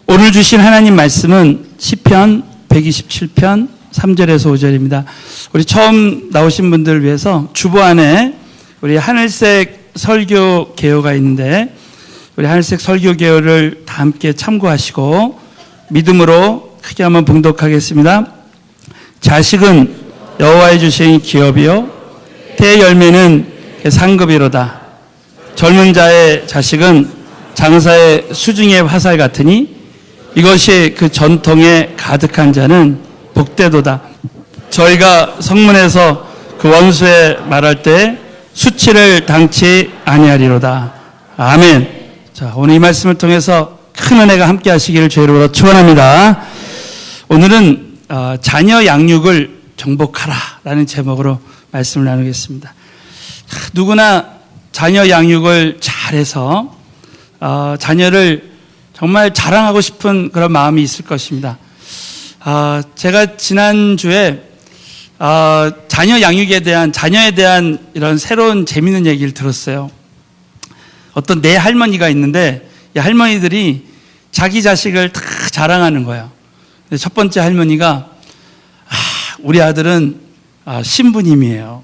오늘 주신 하나님 말씀은 시편 127편 3절에서 5절입니다. 우리 처음 나오신 분들을 위해서 주보 안에 우리 하늘색 설교 개요가 있는데 우리 하늘색 설교 개요를 다 함께 참고하시고 믿음으로 크게 한번 봉독하겠습니다. 자식은 여호와의 주신 기업이요 대열매는 상급이로다. 젊은 자의 자식은 장사의 수중의 화살 같으니 이것이 그 전통에 가득한 자는 복되도다. 저희가 성문에서 그 원수에 말할 때 수치를 당치 아니하리로다. 아멘. 자, 오늘 이 말씀을 통해서 큰 은혜가 함께 하시기를 주의로 축원합니다. 오늘은 자녀 양육을 정복하라라는 제목으로 말씀을 나누겠습니다. 누구나 자녀 양육을 잘해서 자녀를 정말 자랑하고 싶은 그런 마음이 있을 것입니다. 제가 지난주에 자녀 양육에 대한, 자녀에 대한 이런 새로운 재미있는 얘기를 들었어요. 어떤 네 할머니가 있는데 이 할머니들이 자기 자식을 다 자랑하는 거예요. 첫 번째 할머니가 우리 아들은 신부님이에요.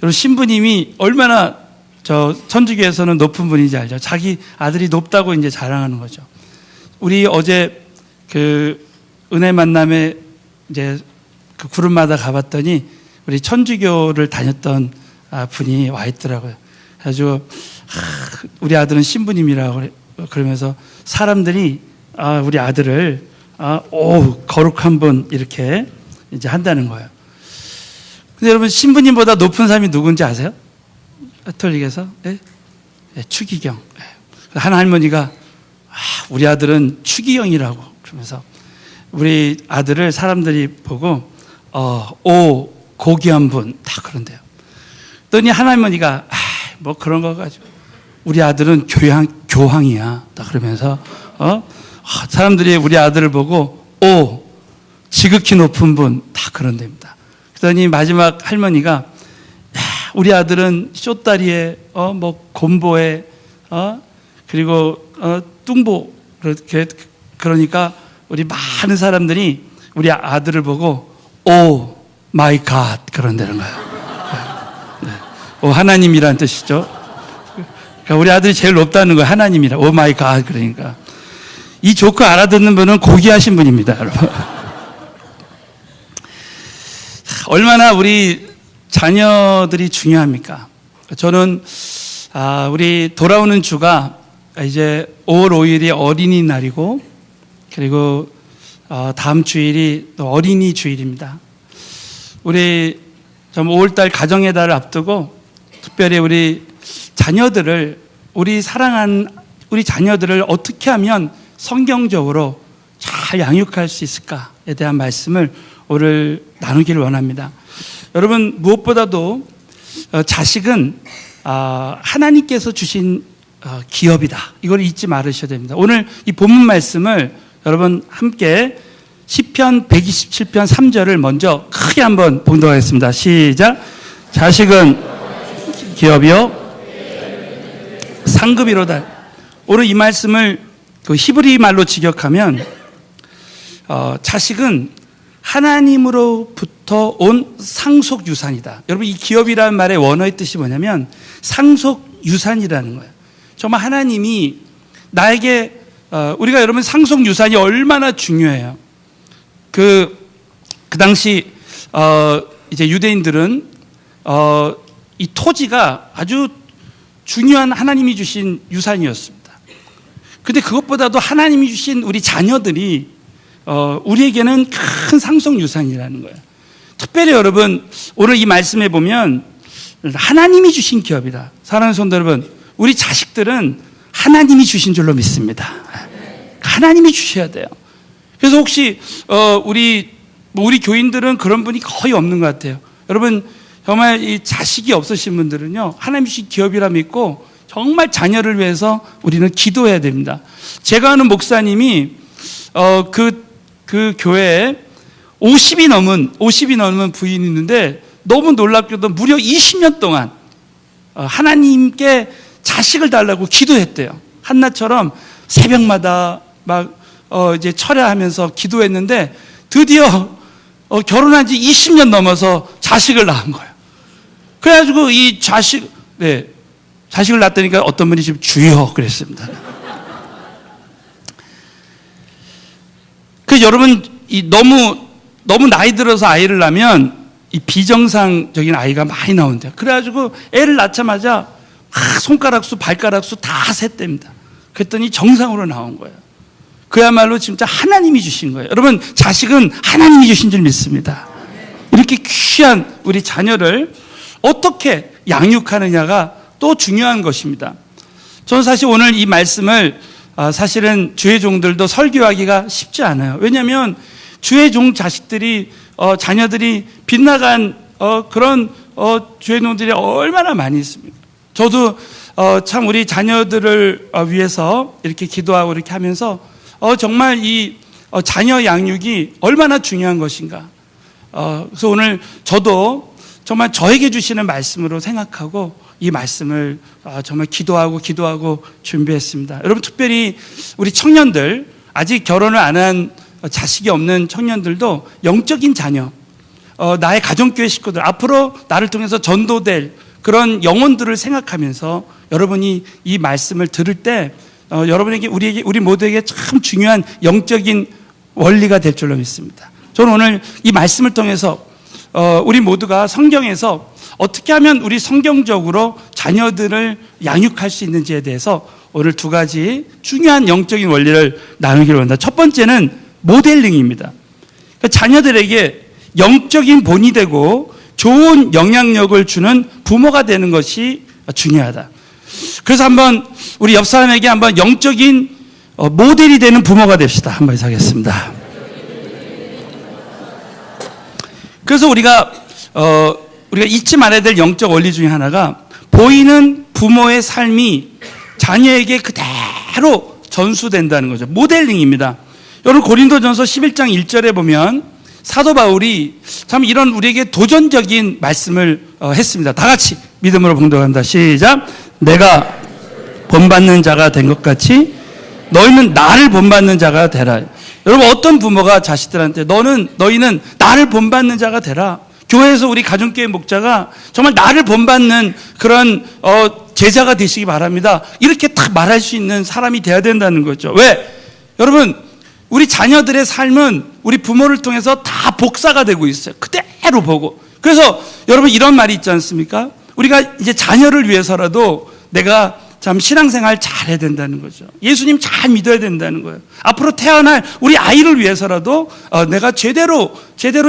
여러분, 신부님이 얼마나 천주교에서는 높은 분인지 알죠? 자기 아들이 높다고 이제 자랑하는 거죠. 우리 어제 그 은혜 만남에 이제 그 구름마다 가봤더니 우리 천주교를 다녔던 분이 와 있더라고요. 그래가지고 우리 아들은 신부님이라고 그러면서 사람들이 우리 아들을 거룩한 분 이렇게 이제 한다는 거예요. 근데 여러분, 신부님보다 높은 사람이 누군지 아세요? 가톨릭에서? 네? 네, 추기경. 네. 한 할머니가 우리 아들은 추기경이라고 그러면서 우리 아들을 사람들이 보고 오 고귀한 분 다 그런대요. 그랬더니 한 할머니가 뭐 그런 거 가지고 우리 아들은 교황이야 다 그러면서 사람들이 우리 아들을 보고 오 지극히 높은 분 다 그런답니다. 그랬더니 마지막 할머니가 우리 아들은 쇼다리에 뭐 곰보에 그리고 뚱보 그렇게 그러니까 우리 많은 사람들이 우리 아들을 보고 오 마이 갓 그런다는 거예요. 네. 하나님이라는 뜻이죠. 그러니까 우리 아들이 제일 높다는 거예요. 하나님이라. 오 마이 갓 그러니까 이 조크 알아듣는 분은 고귀하신 분입니다, 여러분. 얼마나 우리 자녀들이 중요합니까? 저는 우리 돌아오는 주가 이제 5월 5일이 어린이날이고 그리고 다음 주일이 또 어린이 주일입니다. 우리 5월달 가정의 달을 앞두고 특별히 우리 자녀들을 우리 사랑한 우리 자녀들을 어떻게 하면 성경적으로 잘 양육할 수 있을까에 대한 말씀을 오늘 나누기를 원합니다. 여러분, 무엇보다도 자식은 하나님께서 주신 기업이다. 이걸 잊지 말으셔야 됩니다. 오늘 이 본문 말씀을 여러분 함께 시편 127편 3절을 먼저 크게 한번 봉독하겠습니다. 시작. 자식은 기업이요 상급이로다. 오늘 이 말씀을 그 히브리 말로 직역하면 자식은 하나님으로부터 온 상속 유산이다. 여러분, 이 기업이라는 말의 원어의 뜻이 뭐냐면 상속 유산이라는 거예요. 정말 하나님이 나에게 우리가 여러분 상속 유산이 얼마나 중요해요. 그 당시 이제 유대인들은 이 토지가 아주 중요한 하나님이 주신 유산이었습니다. 근데 그것보다도 하나님이 주신 우리 자녀들이 우리에게는 큰 상속 유산이라는 거예요. 특별히 여러분, 오늘 이 말씀에 보면 하나님이 주신 기업이다. 사랑하는 성도 여러분, 우리 자식들은 하나님이 주신 줄로 믿습니다. 하나님이 주셔야 돼요. 그래서 혹시 우리 교인들은 그런 분이 거의 없는 것 같아요. 여러분, 정말 이 자식이 없으신 분들은요, 하나님이 주신 기업이라 믿고 정말 자녀를 위해서 우리는 기도해야 됩니다. 제가 아는 목사님이 그 교회에 50이 넘은 부인이 있는데 너무 놀랍게도 무려 20년 동안 하나님께 자식을 달라고 기도했대요. 한나처럼 새벽마다 막 이제 철야하면서 기도했는데 드디어 결혼한 지 20년 넘어서 자식을 낳은 거예요. 그래가지고 이 자식을 낳다니까 어떤 분이 지금 주여 그랬습니다. 그 여러분 너무 나이 들어서 아이를 낳으면 이 비정상적인 아이가 많이 나온대요. 그래가지고 애를 낳자마자 손가락 수, 발가락 수 다 셌답니다. 그랬더니 정상으로 나온 거예요. 그야말로 진짜 하나님이 주신 거예요. 여러분, 자식은 하나님이 주신 줄 믿습니다. 이렇게 귀한 우리 자녀를 어떻게 양육하느냐가 또 중요한 것입니다. 저는 사실 오늘 이 말씀을 사실은 주의 종들도 설교하기가 쉽지 않아요. 왜냐하면 주의 종 자식들이 자녀들이 빗나간 그런 주의 종들이 얼마나 많이 있습니까? 저도 참 우리 자녀들을 위해서 이렇게 기도하고 이렇게 하면서 정말 이 자녀 양육이 얼마나 중요한 것인가. 그래서 오늘 저도 정말 저에게 주시는 말씀으로 생각하고 이 말씀을 정말 기도하고 준비했습니다. 여러분, 특별히 우리 청년들, 아직 결혼을 안 한 자식이 없는 청년들도 영적인 자녀, 나의 가정교회 식구들, 앞으로 나를 통해서 전도될 그런 영혼들을 생각하면서 여러분이 이 말씀을 들을 때 여러분에게, 우리 모두에게 참 중요한 영적인 원리가 될 줄로 믿습니다. 저는 오늘 이 말씀을 통해서 우리 모두가 성경에서 어떻게 하면 우리 성경적으로 자녀들을 양육할 수 있는지에 대해서 오늘 두 가지 중요한 영적인 원리를 나누기로 합니다. 첫 번째는 모델링입니다. 그러니까 자녀들에게 영적인 본이 되고 좋은 영향력을 주는 부모가 되는 것이 중요하다. 그래서 한번 우리 옆 사람에게 한번 영적인 모델이 되는 부모가 됩시다. 한번 하겠습니다. 그래서 우리가 잊지 말아야 될 영적 원리 중에 하나가 보이는 부모의 삶이 자녀에게 그대로 전수된다는 거죠. 모델링입니다. 여러분, 고린도전서 11장 1절에 보면 사도 바울이 참 이런 우리에게 도전적인 말씀을 했습니다. 다 같이 믿음으로 봉독합니다. 시작. 내가 본받는 자가 된 것 같이 너희는 나를 본받는 자가 되라. 여러분, 어떤 부모가 자식들한테 너희는 나를 본받는 자가 되라. 교회에서 우리 가정교회 목자가 정말 나를 본받는 그런 제자가 되시기 바랍니다. 이렇게 딱 말할 수 있는 사람이 돼야 된다는 거죠. 왜? 여러분, 우리 자녀들의 삶은 우리 부모를 통해서 다 복사가 되고 있어요. 그대로 보고. 그래서 여러분, 이런 말이 있지 않습니까? 우리가 이제 자녀를 위해서라도 내가 참 신앙생활 잘 해야 된다는 거죠. 예수님 잘 믿어야 된다는 거예요. 앞으로 태어날 우리 아이를 위해서라도 내가 제대로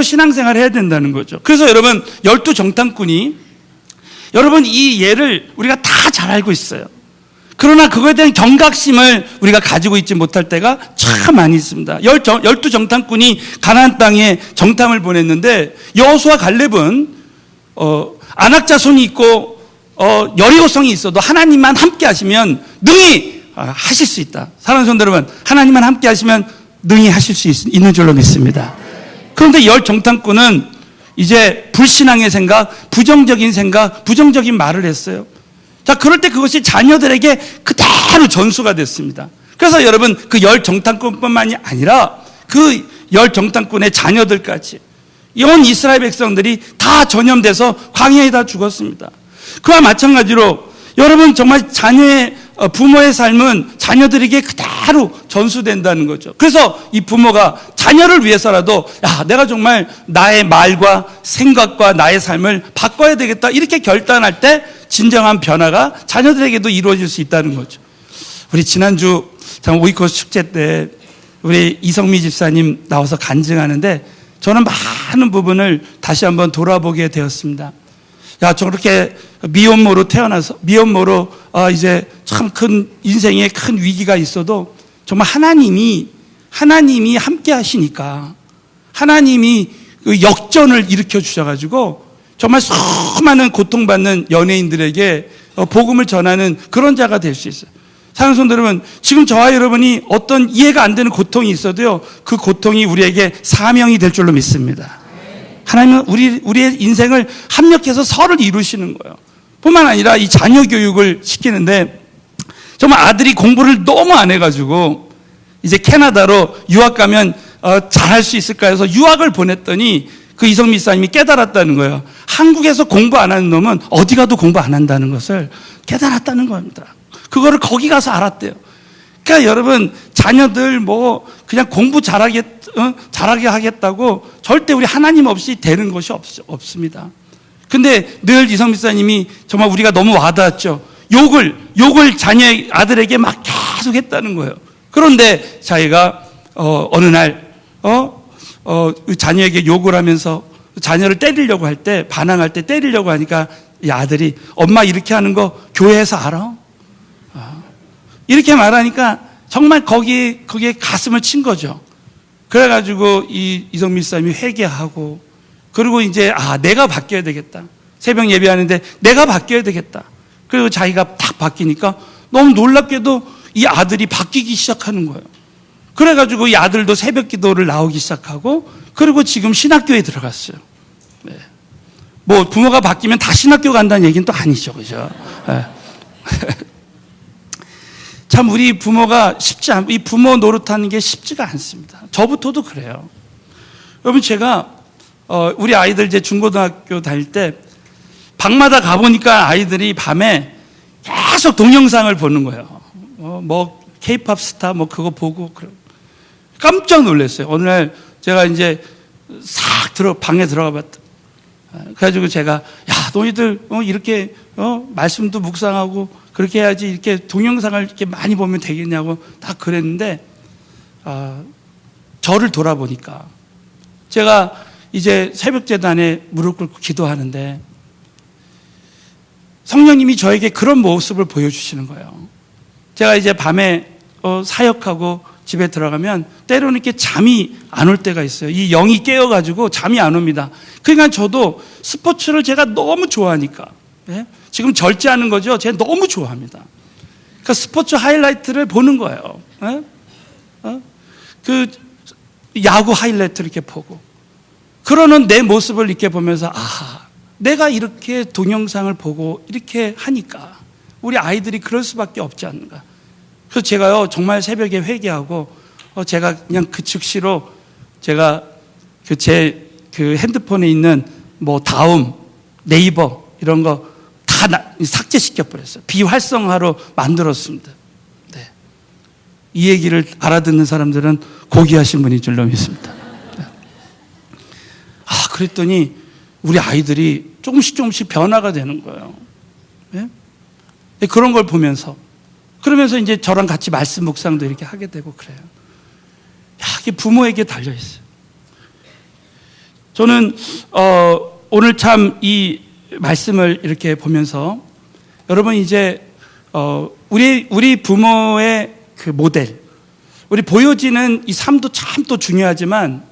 신앙생활 해야 된다는 거죠. 그래서 여러분, 12정탐꾼이 여러분, 이 예를 우리가 다 잘 알고 있어요. 그러나 그거에 대한 경각심을 우리가 가지고 있지 못할 때가 참 많이 있습니다. 12정탐꾼이 가나안 땅에 정탐을 보냈는데 여호수아 갈렙은 안악자손이 있고 여리고성이 있어도 하나님만 함께 하시면 능히 하실 수 있다. 사랑하는 성도 여러분, 하나님만 함께 하시면 능히 하실 수 있는 줄로 믿습니다. 그런데 정탐꾼은 이제 불신앙의 생각, 부정적인 생각, 부정적인 말을 했어요. 자, 그럴 때 그것이 자녀들에게 그대로 전수가 됐습니다. 그래서 여러분, 그 정탐꾼뿐만이 아니라 그 정탐꾼의 자녀들까지 온 이스라엘 백성들이 다 전염돼서 광야에 다 죽었습니다. 그와 마찬가지로 여러분, 정말 부모의 삶은 자녀들에게 그대로 전수된다는 거죠. 그래서 이 부모가 자녀를 위해서라도 내가 정말 나의 말과 생각과 나의 삶을 바꿔야 되겠다, 이렇게 결단할 때 진정한 변화가 자녀들에게도 이루어질 수 있다는 거죠. 우리 지난주 오이코스 축제 때 우리 이성미 집사님 나와서 간증하는데 저는 많은 부분을 다시 한번 돌아보게 되었습니다. 저렇게 미혼모로 태어나서 이제 참 큰 인생에 큰 위기가 있어도 정말 하나님이 함께 하시니까 하나님이 그 역전을 일으켜 주셔가지고 정말 수많은 고통받는 연예인들에게 복음을 전하는 그런 자가 될 수 있어요. 사랑하는 성도 여러분, 지금 저와 여러분이 어떤 이해가 안 되는 고통이 있어도요, 그 고통이 우리에게 사명이 될 줄로 믿습니다. 하나님은 우리의 인생을 합력해서 설을 이루시는 거예요. 뿐만 아니라 이 자녀 교육을 시키는데 정말 아들이 공부를 너무 안 해가지고 이제 캐나다로 유학 가면 잘할 수 있을까 해서 유학을 보냈더니 그 이성미 사님이 깨달았다는 거예요. 한국에서 공부 안 하는 놈은 어디 가도 공부 안 한다는 것을 깨달았다는 겁니다. 그거를 거기 가서 알았대요. 그러니까 여러분, 자녀들 뭐 그냥 공부 잘하게 하겠다고 절대 우리 하나님 없이 되는 것이 없습니다. 근데 늘 이성미 사님이 정말 우리가 너무 와닿았죠. 욕을 자녀의 아들에게 막 계속 했다는 거예요. 그런데 자기가 어느 날 자녀에게 욕을 하면서 자녀를 때리려고 할 때, 반항할 때 때리려고 하니까 이 아들이 엄마 이렇게 하는 거 교회에서 알아? 이렇게 말하니까 정말 거기에 가슴을 친 거죠. 그래가지고 이성미 사님이 회개하고, 그리고 이제 내가 바뀌어야 되겠다. 새벽 예배하는데 내가 바뀌어야 되겠다. 그리고 자기가 딱 바뀌니까 너무 놀랍게도 이 아들이 바뀌기 시작하는 거예요. 그래가지고 이 아들도 새벽 기도를 나오기 시작하고, 그리고 지금 신학교에 들어갔어요. 네. 뭐 부모가 바뀌면 다 신학교 간다는 얘기는 또 아니죠, 그죠? 네. 참 우리 부모가 이 부모 노릇하는 게 쉽지가 않습니다. 저부터도 그래요. 여러분, 제가 우리 아이들 이제 중고등학교 다닐 때 방마다 가보니까 아이들이 밤에 계속 동영상을 보는 거예요. 뭐 K-팝 스타 뭐 그거 보고 깜짝 놀랐어요. 어느 날 제가 이제 방에 들어가 봤다. 그래가지고 제가, 야, 너희들 이렇게 말씀도 묵상하고 그렇게 해야지 이렇게 동영상을 이렇게 많이 보면 되겠냐고 딱 그랬는데, 저를 돌아보니까 제가 이제 새벽재단에 무릎 꿇고 기도하는데 성령님이 저에게 그런 모습을 보여주시는 거예요. 제가 이제 밤에 사역하고 집에 들어가면 때로는 이렇게 잠이 안 올 때가 있어요. 이 영이 깨어가지고 잠이 안 옵니다. 그러니까 저도 스포츠를 제가 너무 좋아하니까, 예? 지금 절제하는 거죠. 제가 너무 좋아합니다. 그러니까 스포츠 하이라이트를 보는 거예요. 예? 그 야구 하이라이트를 이렇게 보고, 그러는 내 모습을 이렇게 보면서 내가 이렇게 동영상을 보고 이렇게 하니까 우리 아이들이 그럴 수밖에 없지 않는가. 그래서 제가요, 정말 새벽에 회개하고, 제가 그냥 그 즉시로 제가 제 핸드폰에 있는 뭐 다음, 네이버 이런 거 다 삭제시켜 버렸어요. 비활성화로 만들었습니다. 네. 이 얘기를 알아듣는 사람들은 고귀하신 분인 줄로 믿습니다. 네. 그랬더니 우리 아이들이 조금씩 변화가 되는 거예요. 네? 그런 걸 보면서, 그러면서 이제 저랑 같이 말씀 묵상도 이렇게 하게 되고 그래요. 이게 부모에게 달려 있어요. 저는 오늘 참 이 말씀을 이렇게 보면서 여러분, 이제 우리 부모의 그 모델, 우리 보여지는 이 삶도 참 또 중요하지만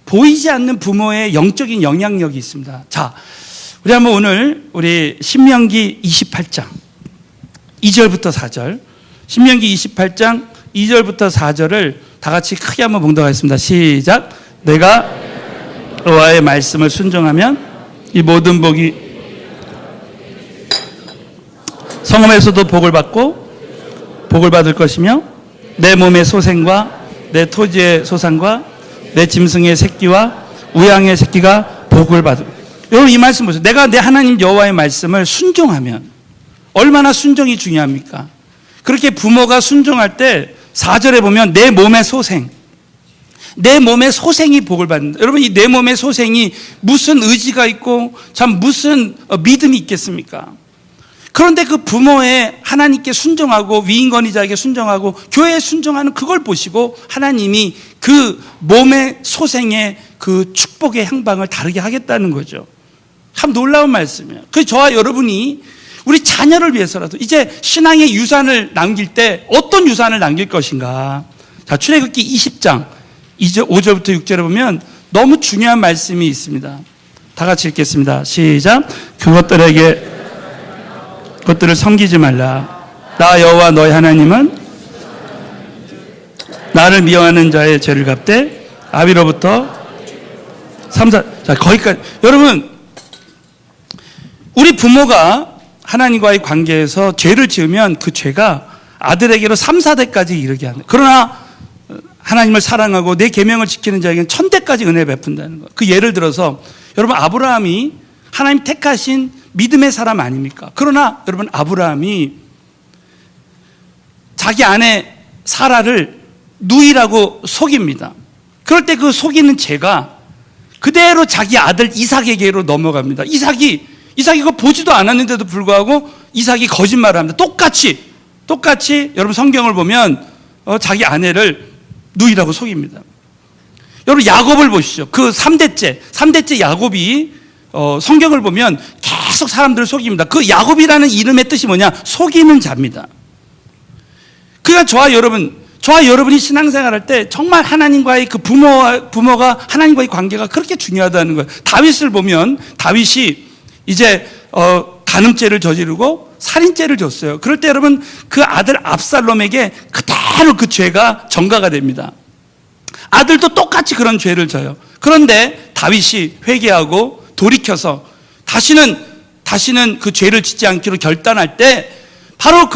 보이지 않는 부모의 영적인 영향력이 있습니다. 자, 우리 한번 오늘 우리 신명기 28장 2절부터 4절, 신명기 28장 2절부터 4절을 다 같이 크게 한번 봉독하겠습니다. 시작. 내가 여호와의 말씀을 순종하면 이 모든 복이 성읍에서도 복을 받고 복을 받을 것이며, 내 몸의 소생과 내 토지의 소산과 내 짐승의 새끼와 우양의 새끼가 복을 받을. 여러분, 이 말씀 보세요. 내가 내 하나님 여호와의 말씀을 순종하면, 얼마나 순종이 중요합니까? 그렇게 부모가 순종할 때 4절에 보면 내 몸의 소생, 내 몸의 소생이 복을 받는다. 여러분, 이 내 몸의 소생이 무슨 의지가 있고 참 무슨 믿음이 있겠습니까? 그런데 그 부모의 하나님께 순종하고 위인권위자에게 순종하고 교회에 순종하는 그걸 보시고 하나님이 그 몸의 소생의 그 축복의 향방을 다르게 하겠다는 거죠. 참 놀라운 말씀이에요. 그래서 저와 여러분이 우리 자녀를 위해서라도 이제 신앙의 유산을 남길 때 어떤 유산을 남길 것인가. 자, 출애굽기 20장 5절부터 6절에 보면 너무 중요한 말씀이 있습니다. 다 같이 읽겠습니다. 시작. 그것들을 섬기지 말라. 나 여호와 너희 하나님은 나를 미워하는 자의 죄를 갚되 아비로부터 3사. 자, 거기까지. 여러분, 우리 부모가 하나님과의 관계에서 죄를 지으면 그 죄가 아들에게로 3, 4대까지 이르게 하는. 그러나 하나님을 사랑하고 내 계명을 지키는 자에게는 천대까지 은혜 베푼다는 거예요. 그 예를 들어서 여러분 아브라함이 하나님 택하신 믿음의 사람 아닙니까? 그러나 여러분 아브라함이 자기 아내 사라를 누이라고 속입니다. 그럴 때 그 속이는 죄가 그대로 자기 아들 이삭에게로 넘어갑니다. 이삭이 그거 보지도 않았는데도 불구하고 이삭이 거짓말을 합니다. 똑같이 여러분 성경을 보면 자기 아내를 누이라고 속입니다. 여러분 야곱을 보시죠. 그 3대째 야곱이 성경을 보면 계속 사람들을 속입니다. 그 야곱이라는 이름의 뜻이 뭐냐? 속이는 자입니다. 그러니까 저와 여러분이 신앙생활할 때 정말 하나님과의 그 부모가 하나님과의 관계가 그렇게 중요하다는 거예요. 다윗을 보면 다윗이 이제 간음죄를 저지르고 살인죄를 졌어요. 그럴 때 여러분 그 아들 압살롬에게 그대로 그 죄가 전가가 됩니다. 아들도 똑같이 그런 죄를 져요. 그런데 다윗이 회개하고 돌이켜서 다시는 그 죄를 짓지 않기로 결단할 때 바로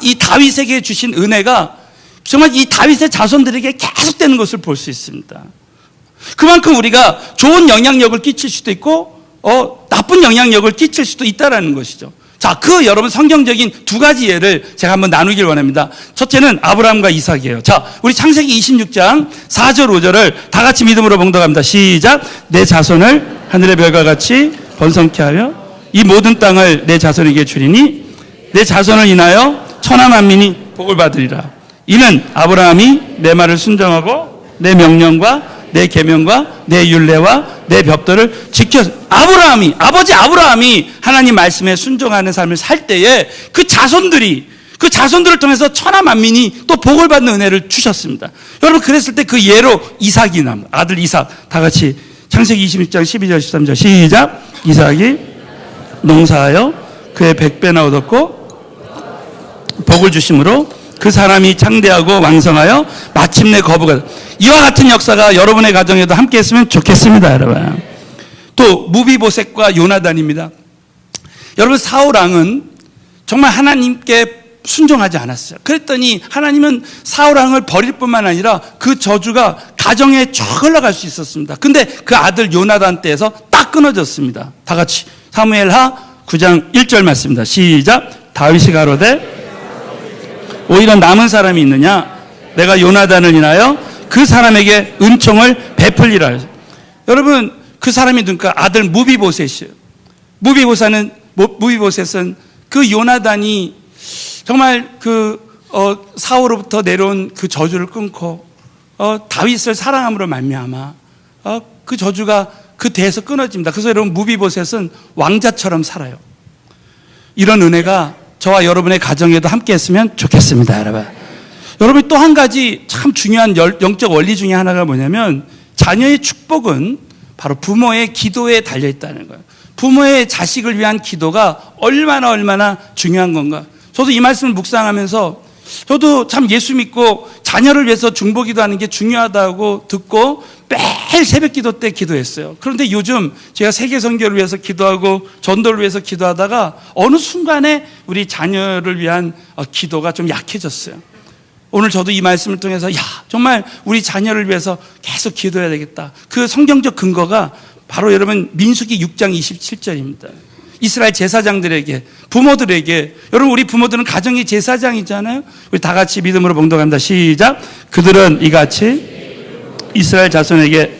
이 다윗에게 주신 은혜가 정말 이 다윗의 자손들에게 계속되는 것을 볼 수 있습니다. 그만큼 우리가 좋은 영향력을 끼칠 수도 있고 나쁜 영향력을 끼칠 수도 있다는 것이죠. 자, 여러분 성경적인 두 가지 예를 제가 한번 나누길 원합니다. 첫째는 아브라함과 이삭이에요. 자, 우리 창세기 26장 4절 5절을 다 같이 믿음으로 봉독합니다. 시작. 내 자손을 하늘의 별과 같이 번성케 하며 이 모든 땅을 내 자손에게 주리니 내 자손을 인하여 천하 만민이 복을 받으리라. 이는 아브라함이 내 말을 순종하고 내 명령과 내 계명과 내 율례와 내 법도를 지켜. 아버지 아브라함이 하나님 말씀에 순종하는 삶을 살 때에 그 자손들을 통해서 천하 만민이 또 복을 받는 은혜를 주셨습니다. 여러분 그랬을 때 그 예로 이삭이 남 아들 이삭 다 같이 창세기 26장 12절 13절 시작. 이삭이 농사하여 그의 100배나 얻었고 복을 주심으로 그 사람이 창대하고 왕성하여 마침내 거부가. 이와 같은 역사가 여러분의 가정에도 함께 했으면 좋겠습니다. 여러분 또 무비보셋과 요나단입니다. 여러분 사울 왕은 정말 하나님께 순종하지 않았어요. 그랬더니 하나님은 사울 왕을 버릴 뿐만 아니라 그 저주가 가정에 쭉 흘러갈 수 있었습니다. 근데 그 아들 요나단 때에서 딱 끊어졌습니다. 다 같이 사무엘하 9장 1절 말씀입니다. 시작. 다윗이 가로되 오히려 남은 사람이 있느냐? 내가 요나단을 인하여 그 사람에게 은총을 베풀리라. 여러분 그 사람이 누굴까? 아들 무비보셋이에요. 무비보셋은 그 요나단이 정말 사울로부터 내려온 그 저주를 끊고 다윗을 사랑함으로 말미암아 그 저주가 그 대에서 끊어집니다. 그래서 여러분 무비보셋은 왕자처럼 살아요. 이런 은혜가 저와 여러분의 가정에도 함께 했으면 좋겠습니다. 여러분 또 한 가지 참 중요한 영적 원리 중에 하나가 뭐냐면 자녀의 축복은 바로 부모의 기도에 달려있다는 거예요. 부모의 자식을 위한 기도가 얼마나 중요한 건가. 저도 이 말씀을 묵상하면서 저도 참 예수 믿고 자녀를 위해서 중보기도하는 게 중요하다고 듣고 매일 새벽기도 때 기도했어요. 그런데 요즘 제가 세계선교를 위해서 기도하고 전도를 위해서 기도하다가 어느 순간에 우리 자녀를 위한 기도가 좀 약해졌어요. 오늘 저도 이 말씀을 통해서 정말 우리 자녀를 위해서 계속 기도해야 되겠다. 그 성경적 근거가 바로 여러분 민수기 6장 27절입니다. 이스라엘 제사장들에게, 부모들에게, 여러분 우리 부모들은 가정의 제사장이잖아요. 우리 다 같이 믿음으로 봉독합니다. 시작. 그들은 이같이 이스라엘 자손에게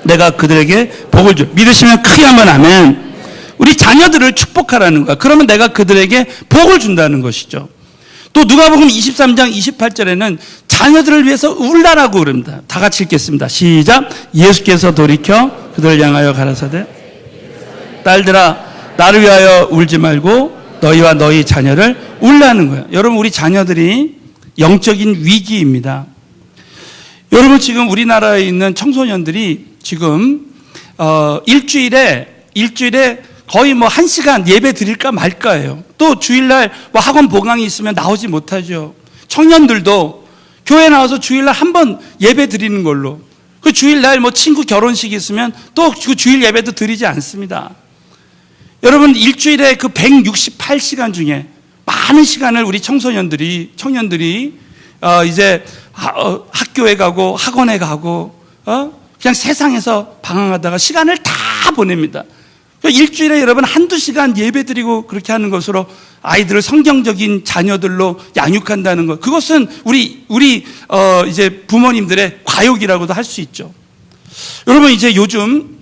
내가 그들에게 복을 줘. 믿으시면 크게 한번 아멘. 우리 자녀들을 축복하라는 거야. 그러면 내가 그들에게 복을 준다는 것이죠. 또 누가복음 23장 28절에는 자녀들을 위해서 울라라고 그럽니다. 다 같이 읽겠습니다. 시작. 예수께서 돌이켜 그들을 향하여 가라사대 딸들아 나를 위하여 울지 말고 너희와 너희 자녀를 울라는 거예요. 여러분 우리 자녀들이 영적인 위기입니다. 여러분 지금 우리나라에 있는 청소년들이 지금 일주일에 거의 1시간 예배 드릴까 말까예요. 또 주일날 학원 보강이 있으면 나오지 못하죠. 청년들도 교회 나와서 주일날 한 번 예배 드리는 걸로, 그 주일날 친구 결혼식이 있으면 또 그 주일 예배도 드리지 않습니다. 여러분 일주일에 그 168시간 중에 많은 시간을 우리 청년들이 이제 학교에 가고 학원에 가고 그냥 세상에서 방황하다가 시간을 다 보냅니다. 일주일에 여러분 한두 시간 예배드리고 그렇게 하는 것으로 아이들을 성경적인 자녀들로 양육한다는 것, 그것은 우리 이제 부모님들의 과욕이라고도 할 수 있죠. 여러분, 이제 요즘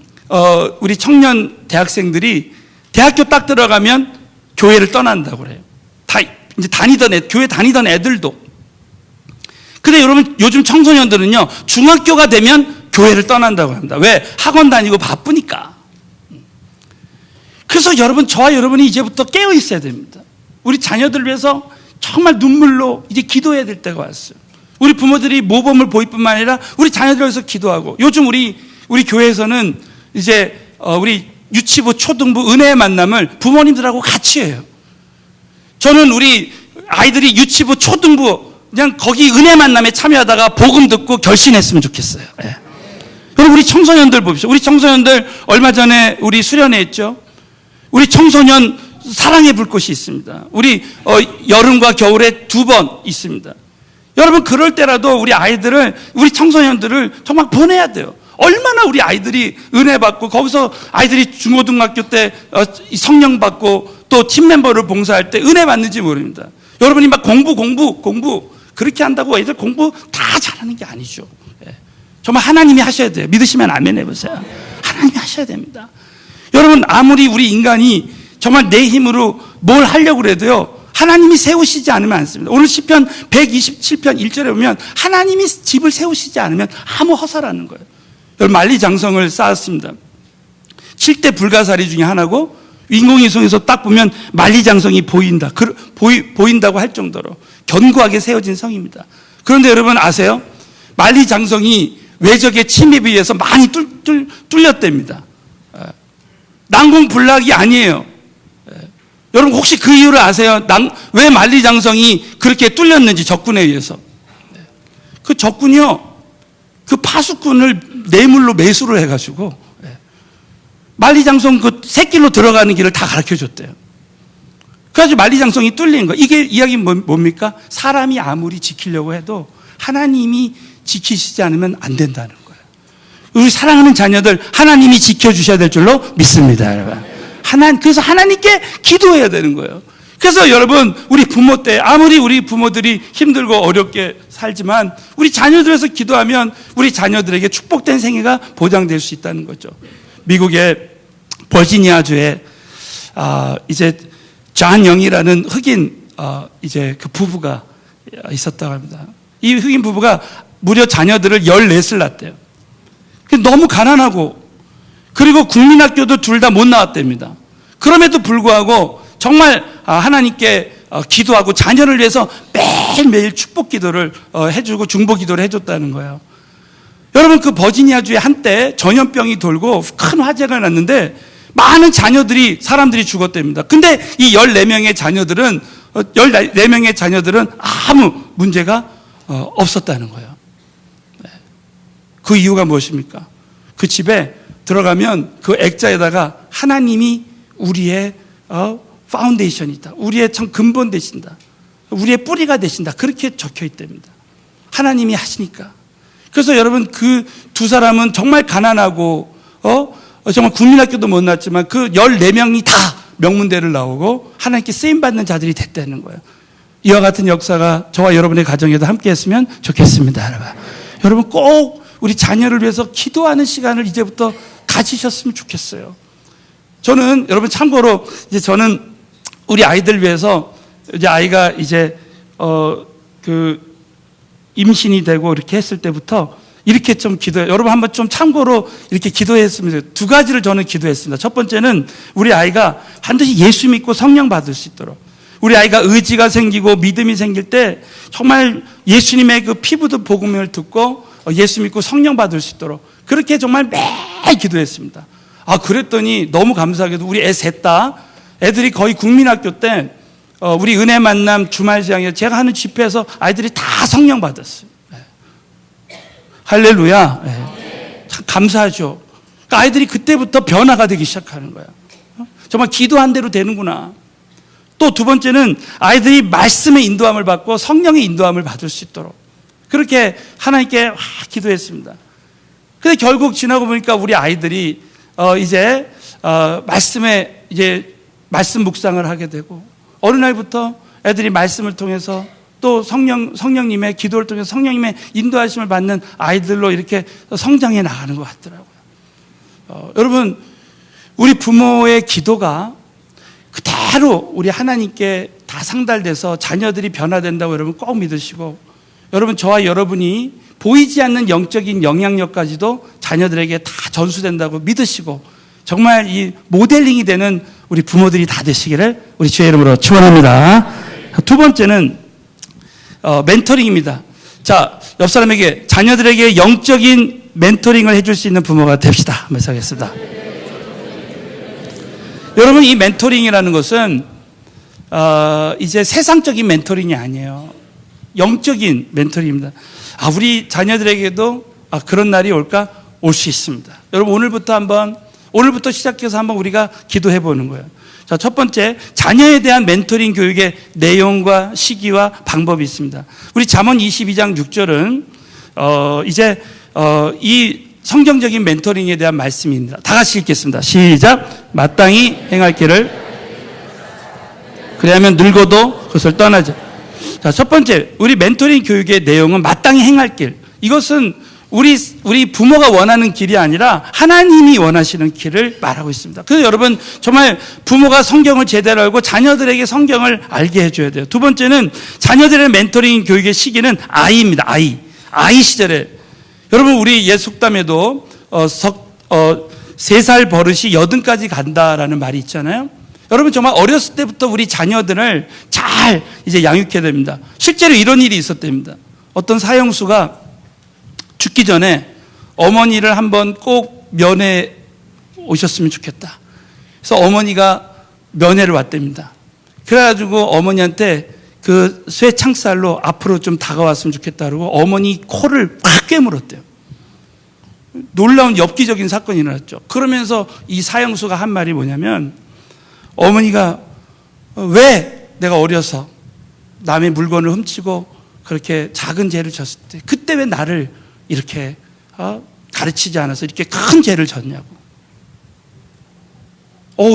우리 청년 대학생들이 대학교 딱 들어가면 교회를 떠난다고 그래요. 다 이제 교회 다니던 애들도. 근데 여러분, 요즘 청소년들은요, 중학교가 되면 교회를 떠난다고 합니다. 왜? 학원 다니고 바쁘니까. 그래서 여러분, 저와 여러분이 이제부터 깨어 있어야 됩니다. 우리 자녀들을 위해서 정말 눈물로 이제 기도해야 될 때가 왔어요. 우리 부모들이 모범을 보일 뿐만 아니라 우리 자녀들을 위해서 기도하고, 요즘 우리 교회에서는 이제 우리 유치부, 초등부 은혜의 만남을 부모님들하고 같이 해요. 저는 우리 아이들이 유치부, 초등부 그냥 거기 은혜 만남에 참여하다가 복음 듣고 결신했으면 좋겠어요. 예. 그리고 우리 청소년들 봅시다. 우리 청소년들 얼마 전에 우리 수련회 했죠. 우리 청소년 사랑의 불꽃이 있습니다. 우리 여름과 겨울에 2번 있습니다. 여러분, 그럴 때라도 우리 아이들을, 우리 청소년들을 정말 보내야 돼요. 얼마나 우리 아이들이 은혜 받고, 거기서 아이들이 중고등학교 때 성령 받고 또 팀 멤버를 봉사할 때 은혜 받는지 모릅니다. 여러분이 막 공부 그렇게 한다고 애들 공부 다 잘하는 게 아니죠. 예. 정말 하나님이 하셔야 돼요. 믿으시면 아멘 해보세요. 하나님이 하셔야 됩니다. 여러분, 아무리 우리 인간이 정말 내 힘으로 뭘 하려고 해도요, 하나님이 세우시지 않으면 안 씁니다. 오늘 시편 127편 1절에 보면 하나님이 집을 세우시지 않으면 아무 허사라는 거예요. 여러분, 만리장성을 쌓았습니다. 7대 불가사리 중에 하나고, 인공위성에서 딱 보면 만리장성이 보인다고 할 정도로 견고하게 세워진 성입니다. 그런데 여러분 아세요? 만리장성이 외적의 침입에 의해서 많이 뚫렸답니다. 난공불락이 아니에요. 여러분, 혹시 그 이유를 아세요? 왜 만리장성이 그렇게 뚫렸는지, 적군에 의해서. 그 적군이요, 그 파수꾼을 뇌물로 매수를 해가지고 만리장성 그 새길로 들어가는 길을 다 가르쳐 줬대요. 그래가지고 만리장성이 뚫린 거예요. 이게 이야기는 뭡니까? 사람이 아무리 지키려고 해도 하나님이 지키시지 않으면 안 된다는 거예요. 우리 사랑하는 자녀들 하나님이 지켜주셔야 될 줄로 믿습니다, 여러분. 그래서 하나님께 기도해야 되는 거예요. 그래서 여러분, 우리 부모 때 아무리 우리 부모들이 힘들고 어렵게 살지만 우리 자녀들에서 기도하면 우리 자녀들에게 축복된 생애가 보장될 수 있다는 거죠. 미국의 버지니아주에 이제 존 영이라는 흑인 이제 그 부부가 있었다고 합니다. 이 흑인 부부가 무려 자녀들을 14을 낳았대요. 너무 가난하고, 그리고 국민학교도 둘 다 못 나왔답니다. 그럼에도 불구하고 정말 하나님께 기도하고 자녀를 위해서 매일매일 축복 기도를 해주고 중보 기도를 해줬다는 거예요. 여러분, 그 버지니아주에 한때 전염병이 돌고 큰 화재가 났는데 많은 사람들이 죽었답니다. 근데 이 14명의 자녀들은 아무 문제가 없었다는 거예요. 그 이유가 무엇입니까? 그 집에 들어가면 그 액자에다가 하나님이 우리의 파운데이션이다, 우리의 참 근본 되신다, 우리의 뿌리가 되신다, 그렇게 적혀 있답니다. 하나님이 하시니까. 그래서 여러분, 그 두 사람은 정말 가난하고 정말 국민학교도 못 나왔지만 그 14명이 다 명문대를 나오고 하나님께 쓰임받는 자들이 됐다는 거예요. 이와 같은 역사가 저와 여러분의 가정에도 함께 했으면 좋겠습니다, 여러분. 여러분, 꼭 우리 자녀를 위해서 기도하는 시간을 이제부터 가지셨으면 좋겠어요. 저는 여러분, 참고로 이제 저는 우리 아이들 위해서, 이제 아이가 이제 그 임신이 되고 이렇게 했을 때부터 이렇게 좀 기도해요. 여러분, 한번 좀 참고로 이렇게 기도했으면 좋겠어요. 2가지를 저는 기도했습니다. 첫 번째는 우리 아이가 반드시 예수 믿고 성령 받을 수 있도록, 우리 아이가 의지가 생기고 믿음이 생길 때 정말 예수님의 그 피부도 복음을 듣고 예수 믿고 성령 받을 수 있도록 그렇게 정말 매일 기도했습니다. 그랬더니 너무 감사하게도 우리 애 셋 다, 애들이 거의 국민학교 때 우리 은혜 만남 주말 시장에 제가 하는 집회에서 아이들이 다 성령 받았어요. 할렐루야. 참 감사하죠. 그러니까 아이들이 그때부터 변화가 되기 시작하는 거야. 정말 기도한 대로 되는구나. 또 2번째는 아이들이 말씀의 인도함을 받고 성령의 인도함을 받을 수 있도록 그렇게 하나님께 기도했습니다. 근데 결국 지나고 보니까 우리 아이들이 이제 말씀에 이제 말씀 묵상을 하게 되고, 어느 날부터 애들이 말씀을 통해서 또 성령님의 기도를 통해서 성령님의 인도하심을 받는 아이들로 이렇게 성장해 나가는 것 같더라고요. 여러분, 우리 부모의 기도가 그대로 우리 하나님께 다 상달돼서 자녀들이 변화된다고 여러분 꼭 믿으시고, 여러분, 저와 여러분이 보이지 않는 영적인 영향력까지도 자녀들에게 다 전수된다고 믿으시고, 정말 이 모델링이 되는 우리 부모들이 다 되시기를 우리 주의 이름으로 축원합니다. 두 번째는 멘토링입니다. 자, 옆 사람에게 자녀들에게 영적인 멘토링을 해줄 수 있는 부모가 됩시다 하면서 하겠습니다. 여러분, 이 멘토링이라는 것은 이제 세상적인 멘토링이 아니에요. 영적인 멘토링입니다. 우리 자녀들에게도 그런 날이 올까? 올 수 있습니다. 여러분, 오늘부터 시작해서 한번 우리가 기도해 보는 거예요. 자, 첫 번째, 자녀에 대한 멘토링 교육의 내용과 시기와 방법이 있습니다. 우리 잠언 22장 6절은 이 성경적인 멘토링에 대한 말씀입니다. 다 같이 읽겠습니다. 시작. 마땅히 행할 길을 그래야면 늙어도 그것을 떠나지. 자, 첫 번째, 우리 멘토링 교육의 내용은 마땅히 행할 길. 이것은 우리 부모가 원하는 길이 아니라 하나님이 원하시는 길을 말하고 있습니다. 그래서 여러분, 정말 부모가 성경을 제대로 알고 자녀들에게 성경을 알게 해줘야 돼요. 두 번째는 자녀들의 멘토링 교육의 시기는 아이입니다. 아이 시절에. 여러분, 우리 옛 속담에도 3살 버릇이 80까지 간다라는 말이 있잖아요. 여러분, 정말 어렸을 때부터 우리 자녀들을 잘 이제 양육해야 됩니다. 실제로 이런 일이 있었답니다. 어떤 사형수가 죽기 전에 어머니를 한번 꼭 면회 오셨으면 좋겠다. 그래서 어머니가 면회를 왔답니다. 그래가지고 어머니한테 그 쇠 창살로 앞으로 좀 다가왔으면 좋겠다 그러고 어머니 코를 팍 깨물었대요. 놀라운 엽기적인 사건이 일어났죠. 그러면서 이 사형수가 한 말이 뭐냐면, 어머니가 왜 내가 어려서 남의 물건을 훔치고 그렇게 작은 죄를 졌을 때 그때 왜 나를 이렇게 가르치지 않아서 이렇게 큰 죄를 졌냐고.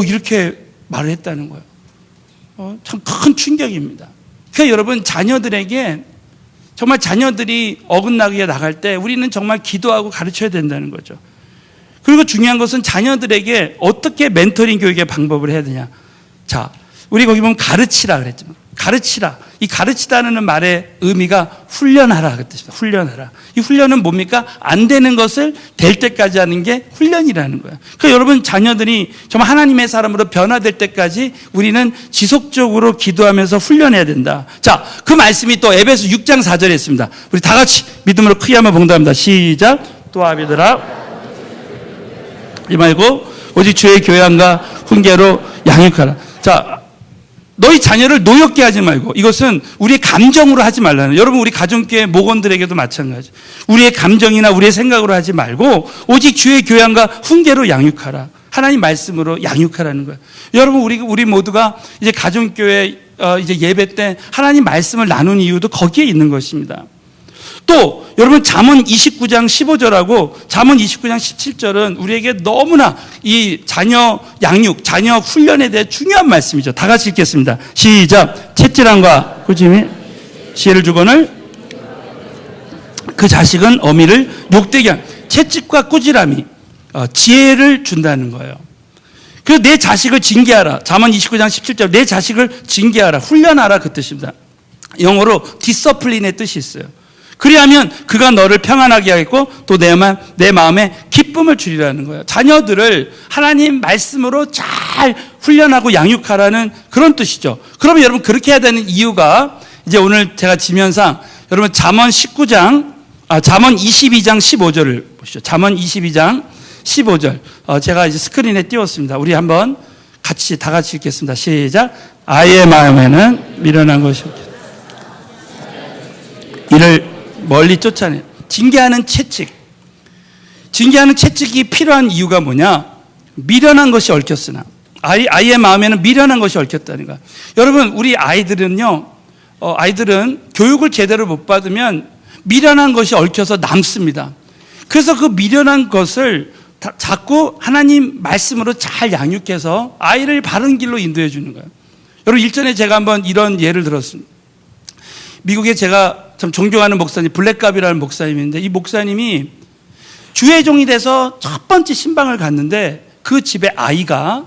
이렇게 말을 했다는 거예요. 참 큰 충격입니다. 그러니까 여러분, 자녀들에게 정말 자녀들이 어긋나게 나갈 때 우리는 정말 기도하고 가르쳐야 된다는 거죠. 그리고 중요한 것은 자녀들에게 어떻게 멘토링 교육의 방법을 해야 되냐. 자, 우리 거기 보면 가르치라 그랬지만, 가르치라. 이 가르치다는 말의 의미가 훈련하라 그 뜻입니다. 훈련하라. 이 훈련은 뭡니까? 안 되는 것을 될 때까지 하는 게 훈련이라는 거예요. 그러니까 여러분, 자녀들이 정말 하나님의 사람으로 변화될 때까지 우리는 지속적으로 기도하면서 훈련해야 된다. 자, 그 말씀이 또 에베소 6장 4절에 있습니다. 우리 다 같이 믿음으로 크게 한번 봉독합니다. 시작. 또 아비들아, 이 말고 오직 주의 교양과 훈계로 양육하라. 자, 너희 자녀를 노엽게 하지 말고, 이것은 우리의 감정으로 하지 말라는, 여러분, 우리 가정교회 목원들에게도 마찬가지. 우리의 감정이나 우리의 생각으로 하지 말고 오직 주의 교양과 훈계로 양육하라. 하나님 말씀으로 양육하라는 거예요. 여러분, 우리 모두가 이제 가정교회 이제 예배 때 하나님 말씀을 나눈 이유도 거기에 있는 것입니다. 또 여러분, 잠언 29장 15절하고 잠언 29장 17절은 우리에게 너무나 이 자녀 양육, 자녀 훈련에 대해 중요한 말씀이죠. 다 같이 읽겠습니다. 시작. 채찍함과 꾸짐이 지혜를 주거늘 그 자식은 어미를 욕되게 한. 채찍과 꾸지람이 지혜를 준다는 거예요. 그래서 내 자식을 징계하라. 잠언 29장 17절, 내 자식을 징계하라, 훈련하라, 그 뜻입니다. 영어로 디서플린의 뜻이 있어요. 그리하면 그가 너를 평안하게 하겠고 또 내 마음에 기쁨을 주리라는 거예요. 자녀들을 하나님 말씀으로 잘 훈련하고 양육하라는 그런 뜻이죠. 그러면 여러분, 그렇게 해야 되는 이유가 이제 오늘 제가 지면상 여러분 잠언 22장 15절을 보시죠. 잠언 22장 15절. 제가 이제 스크린에 띄웠습니다. 우리 한번 다 같이 읽겠습니다. 시작. 아이의 마음에는 미련한 것이 없겠다. 이를 멀리 쫓아내. 징계하는 채찍이 필요한 이유가 뭐냐? 미련한 것이 얽혔으나. 아이의 마음에는 미련한 것이 얽혔다는 거야. 여러분, 우리 아이들은 교육을 제대로 못 받으면 미련한 것이 얽혀서 남습니다. 그래서 그 미련한 것을 자꾸 하나님 말씀으로 잘 양육해서 아이를 바른 길로 인도해 주는 거예요. 여러분, 일전에 제가 한번 이런 예를 들었습니다. 미국에 제가 참 존경하는 목사님, 블랙갑이라는 목사님인데, 이 목사님이 주의종이 돼서 첫 번째 신방을 갔는데, 그 집에 아이가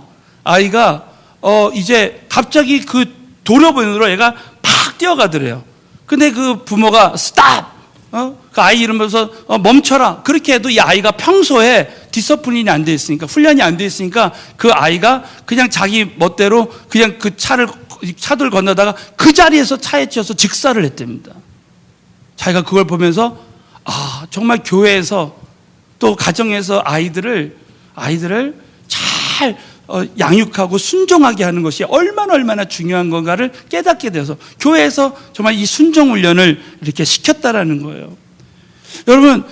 이제 갑자기 그 도로변으로 애가 팍 뛰어가더래요. 근데 그 부모가 스탑! 그 아이 이러면서 멈춰라. 그렇게 해도 이 아이가 평소에 디서플린이 안 돼 있으니까, 훈련이 안 돼 있으니까 그 아이가 그냥 자기 멋대로 그냥 그 차들 건너다가 그 자리에서 차에 치여서 즉사를 했답니다. 자기가 그걸 보면서 정말 교회에서 또 가정에서 아이들을 잘 양육하고 순종하게 하는 것이 얼마나 중요한 건가를 깨닫게 돼서 교회에서 정말 이 순종 훈련을 이렇게 시켰다라는 거예요. 여러분,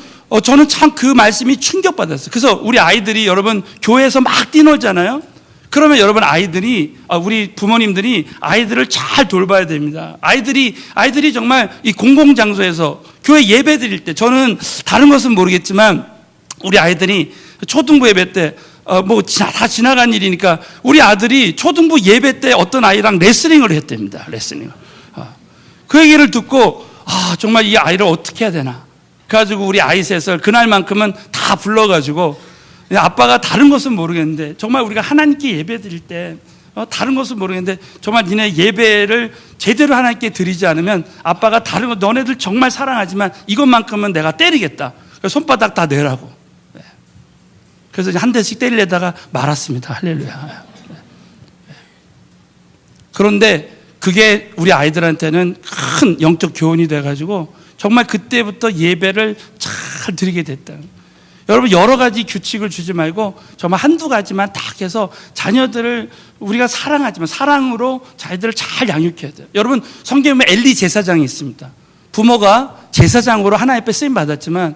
저는 참 그 말씀이 충격받았어요. 그래서 우리 아이들이 여러분 교회에서 막 뛰놀잖아요. 그러면 여러분 우리 부모님들이 아이들을 잘 돌봐야 됩니다. 아이들이 정말 이 공공장소에서 교회 예배 드릴 때, 저는 다른 것은 모르겠지만 우리 아이들이 초등부 예배 때 다 지나간 일이니까 우리 아들이 초등부 예배 때 어떤 아이랑 레슬링을 했답니다. 레슬링을. 그 얘기를 듣고 정말 이 아이를 어떻게 해야 되나. 그래가지고 우리 아이 셋을 그날만큼은 다 불러가지고, 아빠가 다른 것은 모르겠는데 정말 우리가 하나님께 예배 드릴 때 다른 것은 모르겠는데 정말 니네 예배를 제대로 하나님께 드리지 않으면 아빠가 다른 거, 너네들 정말 사랑하지만 이것만큼은 내가 때리겠다. 손바닥 다 내라고. 그래서 한 대씩 때리려다가 말았습니다. 할렐루야. 그런데 그게 우리 아이들한테는 큰 영적 교훈이 돼가지고 정말 그때부터 예배를 잘 드리게 됐다. 여러분, 여러 가지 규칙을 주지 말고 정말 한두 가지만 딱 해서 자녀들을 우리가 사랑하지만 사랑으로 자녀들을 잘 양육해야 돼요. 여러분, 성경에 보면 엘리 제사장이 있습니다. 부모가 제사장으로 하나님 앞에 쓰임 받았지만,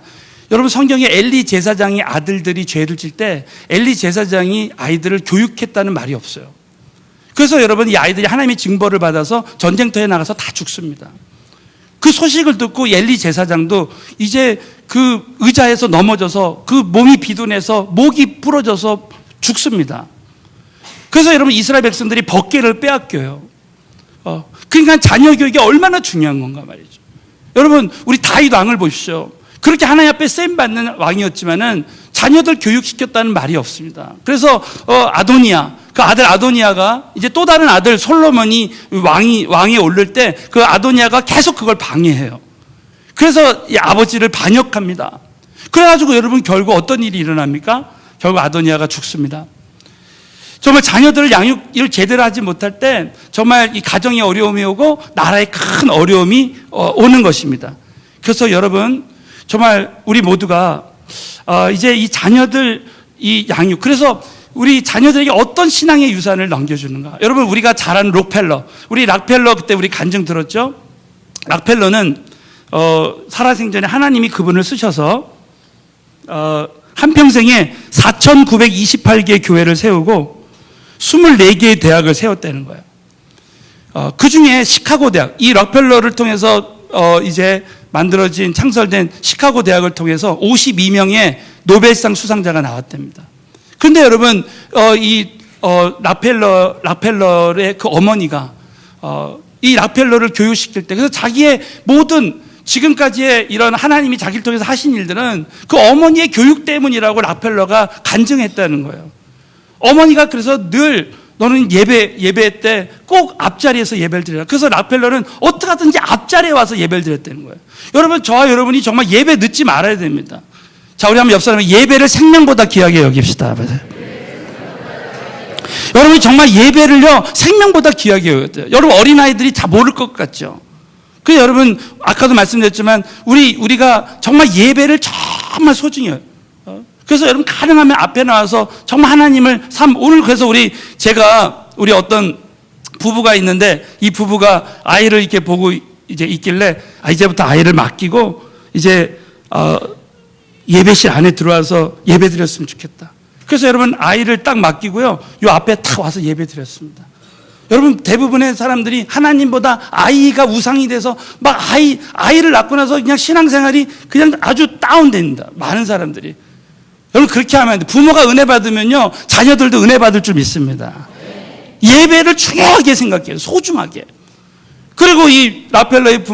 여러분, 성경에 엘리 제사장이 아들들이 죄를 질 때 엘리 제사장이 아이들을 교육했다는 말이 없어요. 그래서 여러분, 이 아이들이 하나님의 징벌을 받아서 전쟁터에 나가서 다 죽습니다. 그 소식을 듣고 엘리 제사장도 이제 그 의자에서 넘어져서 그 몸이 비둔해서 목이 부러져서 죽습니다. 그래서 여러분, 이스라엘 백성들이 법궤를 빼앗겨요. 그러니까 자녀 교육이 얼마나 중요한 건가 말이죠. 여러분, 우리 다윗 왕을 보십시오. 그렇게 하나님 앞에 쓰임받는 왕이었지만은 자녀들 교육시켰다는 말이 없습니다. 그래서 아도니아, 그 아들 아도니아가 이제 또 다른 아들 솔로몬이 왕에 오를 때 그 아도니아가 계속 그걸 방해해요. 그래서 이 아버지를 반역합니다. 그래가지고 여러분, 결국 어떤 일이 일어납니까? 결국 아도니아가 죽습니다. 정말 자녀들을 양육을 제대로 하지 못할 때 정말 이 가정에 어려움이 오고 나라에 큰 어려움이 오는 것입니다. 그래서 여러분, 정말 우리 모두가 이제 이 자녀들 이 양육, 그래서 우리 자녀들에게 어떤 신앙의 유산을 넘겨주는가. 여러분, 우리가 잘 아는 록펠러, 우리 락펠러 그때 우리 간증 들었죠? 락펠러는 살아생전에 하나님이 그분을 쓰셔서 한평생에 4,928개의 교회를 세우고 24개의 대학을 세웠다는 거예요. 그 중에 시카고 대학, 이 락펠러를 통해서 이제 만들어진, 창설된 시카고 대학을 통해서 52명의 노벨상 수상자가 나왔답니다. 그런데 여러분, 락펠러의 그 어머니가 이 락펠러를 교육시킬 때, 그래서 자기의 모든 지금까지의 이런 하나님이 자기를 통해서 하신 일들은 그 어머니의 교육 때문이라고 락펠러가 간증했다는 거예요. 어머니가 그래서 늘 너는 예배 때 꼭 앞자리에서 예배를 드려라. 그래서 락펠러는 어떻게 하든지 앞자리에 와서 예배를 드렸다는 거예요. 여러분, 저와 여러분이 정말 예배 늦지 말아야 됩니다. 자, 우리 한번 옆 사람에 예배를 생명보다 귀하게 여깁시다. 여러분이 정말 예배를요, 생명보다 귀하게 여겨야 돼요. 여러분, 어린아이들이 다 모를 것 같죠? 그 여러분, 아까도 말씀드렸지만 우리가 정말 예배를 정말 소중히 해요. 그래서 여러분, 가능하면 앞에 나와서 정말 하나님을 오늘 그래서 우리 어떤 부부가 있는데, 이 부부가 아이를 이렇게 보고 이제 있길래 이제부터 아이를 맡기고 이제 예배실 안에 들어와서 예배 드렸으면 좋겠다. 그래서 여러분, 아이를 딱 맡기고요, 요 앞에 딱 와서 예배 드렸습니다. 여러분, 대부분의 사람들이 하나님보다 아이가 우상이 돼서 막 아이를 낳고 나서 그냥 신앙생활이 그냥 아주 다운됩니다. 많은 사람들이. 여러분, 그렇게 하면 안 돼. 부모가 은혜 받으면요, 자녀들도 은혜 받을 줄 믿습니다. 예배를 중요하게 생각해요. 소중하게. 그리고 이 라펠러의